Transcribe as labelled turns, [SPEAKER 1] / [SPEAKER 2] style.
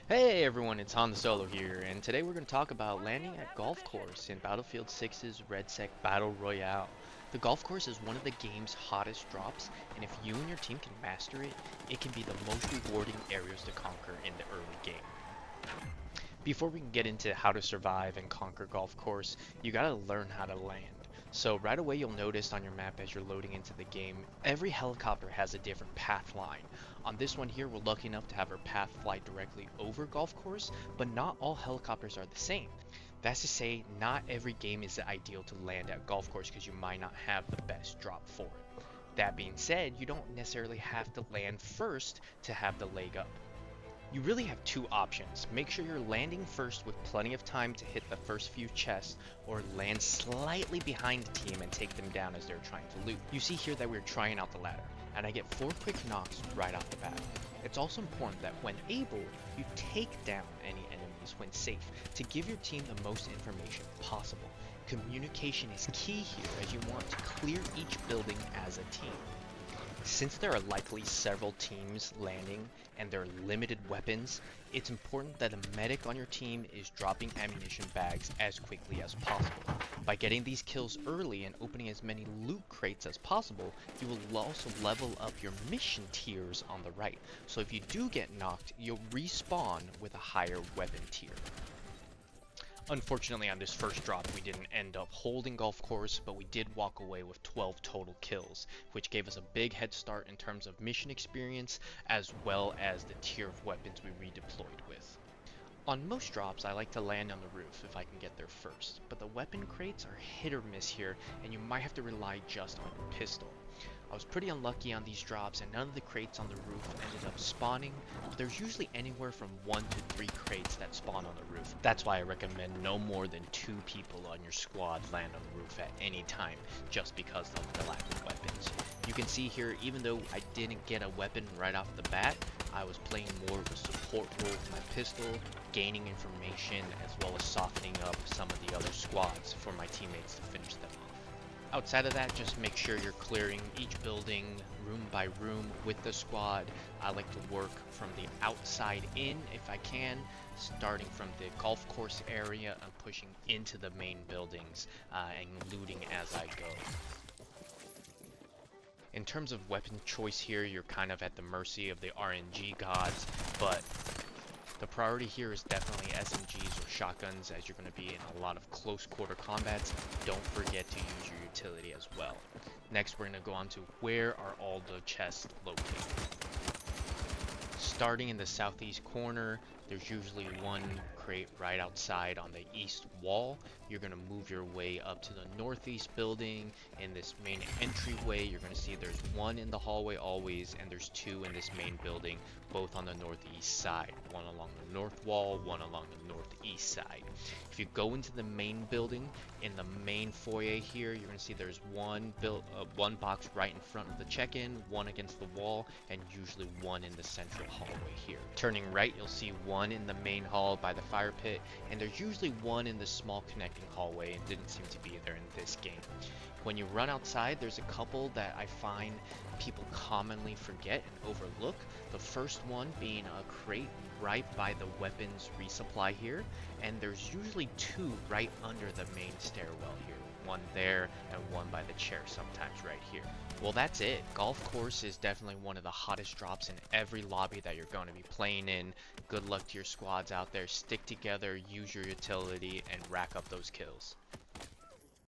[SPEAKER 1] Hey everyone, it's Han the Solo here, and today we're going to talk about landing at golf course in Battlefield 6's REDSEC Battle Royale. The golf course is one of the game's hottest drops, and if you and your team can master it, it can be the most rewarding areas to conquer in the early game. Before we can get into how to survive and conquer golf course, you gotta learn how to land. So right away you'll notice on your map as you're loading into the game, every helicopter has a different path line. On this one here, we're lucky enough to have our path fly directly over golf course, but not all helicopters are the same. That's to say, not every game is ideal to land at golf course because you might not have the best drop for it. That being said, you don't necessarily have to land first to have the leg up. You really have two options. Make sure you're landing first with plenty of time to hit the first few chests, or land slightly behind the team and take them down as they're trying to loot. You see here that we're trying out the ladder, and I get 4 quick knocks right off the bat. It's also important that when able, you take down any enemies when safe to give your team the most information possible. Communication is key here as you want to clear each building as a team. Since there are likely several teams landing and there are limited weapons, it's important that a medic on your team is dropping ammunition bags as quickly as possible. By getting these kills early and opening as many loot crates as possible, you will also level up your mission tiers on the right. So if you do get knocked, you'll respawn with a higher weapon tier. Unfortunately, on this first drop, we didn't end up holding golf course, but we did walk away with 12 total kills, which gave us a big head start in terms of mission experience, as well as the tier of weapons we redeployed with. On most drops, I like to land on the roof if I can get there first, but the weapon crates are hit or miss here, and you might have to rely just on your pistol. I was pretty unlucky on these drops, and none of the crates on the roof ended up spawning, but there's usually anywhere from 1 to 3 crates that spawn on the roof. That's why I recommend no more than 2 people on your squad land on the roof at any time, just because of the lack of weapons. You can see here, even though I didn't get a weapon right off the bat, I was playing more of a support role with my pistol, gaining information, as well as softening up some of the other squads for my teammates to finish them off. Outside of that, just make sure you're clearing each building room by room with the squad. I like to work from the outside in if I can, starting from the golf course area and pushing into the main buildings and looting as I go. In terms of weapon choice here, you're kind of at the mercy of the RNG gods, but the priority here is definitely SMGs or shotguns, as you're going to be in a lot of close quarter combats. Don't forget to use your utility as well. Next, we're going to go on to where are all the chests located. Starting in the southeast corner, there's usually one crate right outside on the east wall. You're going to move your way up to the northeast building. In this main entryway, you're going to see there's one in the hallway always, and there's 2 in this main building, both on the northeast side. One along the north wall, one along the northeast side. If you go into the main building, in the main foyer here, you're going to see there's one box right in front of the check-in, one against the wall, and usually one in the central hallway here. Turning right, you'll see one in the main hall by the fire pit, and there's usually one in the small connecting hallway, and didn't seem to be there in this game. When you run outside, there's a couple that I find people commonly forget and overlook. The first one being a crate right by the weapons resupply here, and there's usually 2 right under the main stairwell here. One there and one by the chair sometimes right here. Well, that's it. Golf course is definitely one of the hottest drops in every lobby that you're going to be playing in. Good luck to your squads out there. Stick together, use your utility, and rack up those kills.